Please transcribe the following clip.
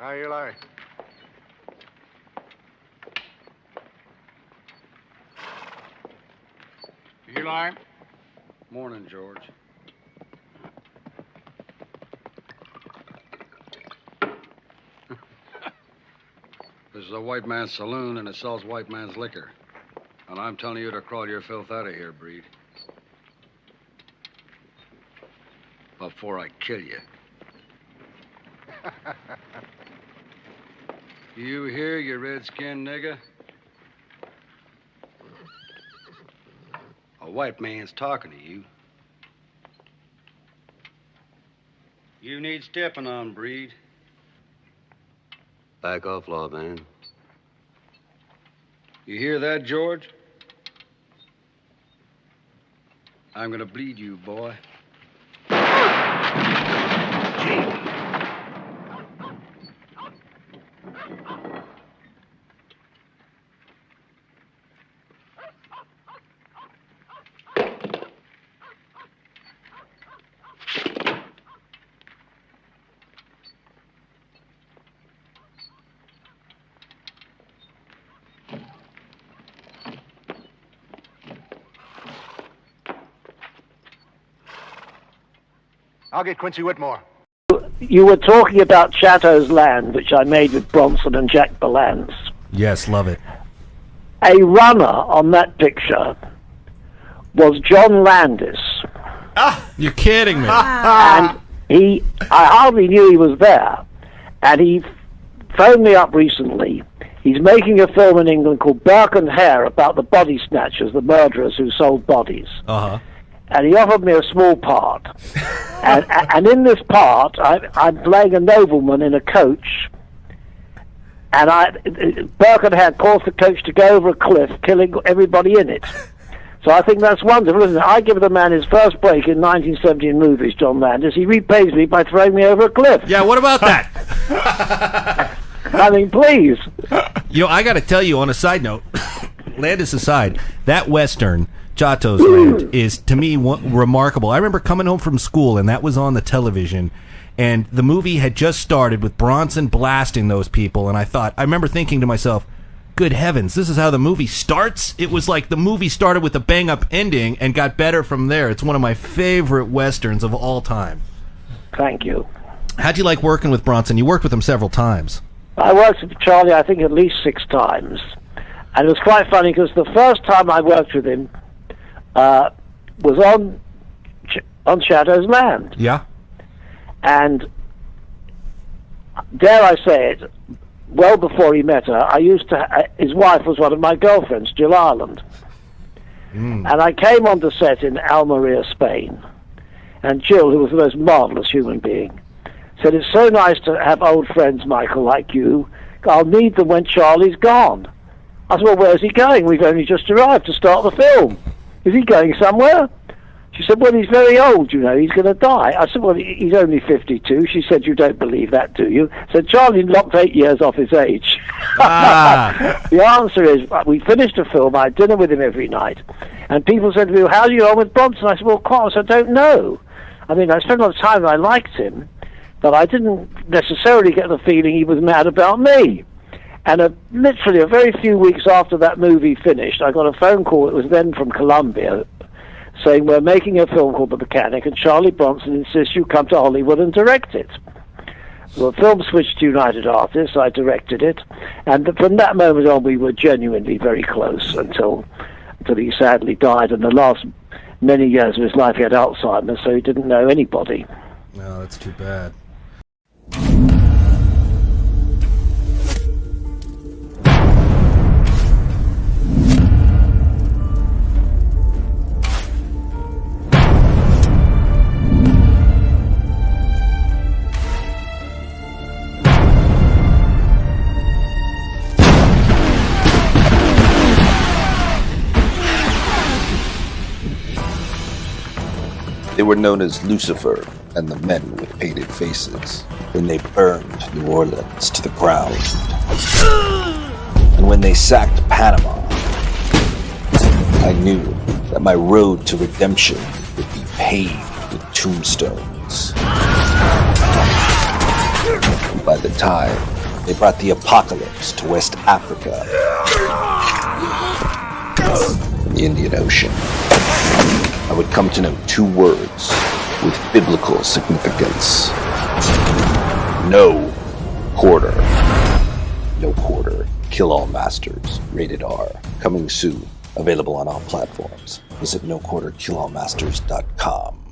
Hi, Eli. Eli? Morning, George. This is a white man's saloon, and it sells white man's liquor. And I'm telling you to crawl your filth out of here, Breed. Before I kill you. You hear, you red-skinned nigger? A white man's talking to you. You need stepping on, Breed. Back off, lawman. You hear that, George? I'm gonna bleed you, boy. I'll get Quincy Whitmore. You were talking about Chato's Land, which I made with Bronson and Jack Palance. Yes, love it. A runner on that picture was John Landis. You're kidding me. And I hardly knew he was there. And he phoned me up recently. He's making a film in England called Burke and Hare about the body snatchers, the murderers who sold bodies. Uh-huh. And he offered me a small part. and in this part, I'm playing a nobleman in a coach. And Burke and Hare caused the coach to go over a cliff, killing everybody in it. So I think that's wonderful, isn't it? I give the man his first break in 1970 in movies, John Landis. He repays me by throwing me over a cliff. Yeah, what about that? I mean, please. You know, I got to tell you, on a side note, Landis aside, that Western, Chato's Land, is, to me, remarkable. I remember coming home from school, and that was on the television, and the movie had just started with Bronson blasting those people, and I remember thinking to myself, good heavens, this is how the movie starts? It was like the movie started with a bang-up ending and got better from there. It's one of my favorite Westerns of all time. Thank you. How'd you like working with Bronson? You worked with him several times. I worked with Charlie, I think, at least 6 times. And it was quite funny, because the first time I worked with him was on Chato's Land. Yeah. And dare I say it, well before he met her, I used to. His wife was one of my girlfriends, Jill Ireland. And I came onto set in Almeria, Spain. And Jill, who was the most marvelous human being, said, "It's so nice to have old friends, Michael, like you. I'll need them when Charlie's gone." I said, "Well, where's he going? We've only just arrived to start the film. Is he going somewhere?" She said, "Well, he's very old, you know, he's going to die." I said, "Well, he's only 52. She said, "You don't believe that, do you?" I said, "Charlie knocked 8 years off his age." The answer is, we finished a film, I had dinner with him every night, and people said to me, "Well, how do you get on with Bronson?" I said, "Well, quite honestly, I don't know. I mean, I spent a lot of time and I liked him, but I didn't necessarily get the feeling he was mad about me." And literally a very few weeks after that movie finished, I got a phone call, it was then from Columbia, saying, "We're making a film called The Mechanic, and Charlie Bronson insists you come to Hollywood and direct it." Well, the film switched to United Artists, I directed it, and from that moment on we were genuinely very close until he sadly died, and the last many years of his life he had Alzheimer's, so he didn't know anybody. No, that's too bad. They were known as Lucifer and the Men with Painted Faces when they burned New Orleans to the ground. And when they sacked Panama, I knew that my road to redemption would be paved with tombstones. And by the time They brought the apocalypse to West Africa and the Indian Ocean. I would come to know 2 words with biblical significance. No quarter. No quarter. Kill all masters. Rated R. Coming soon. Available on all platforms. Visit noquarterkillallmasters.com.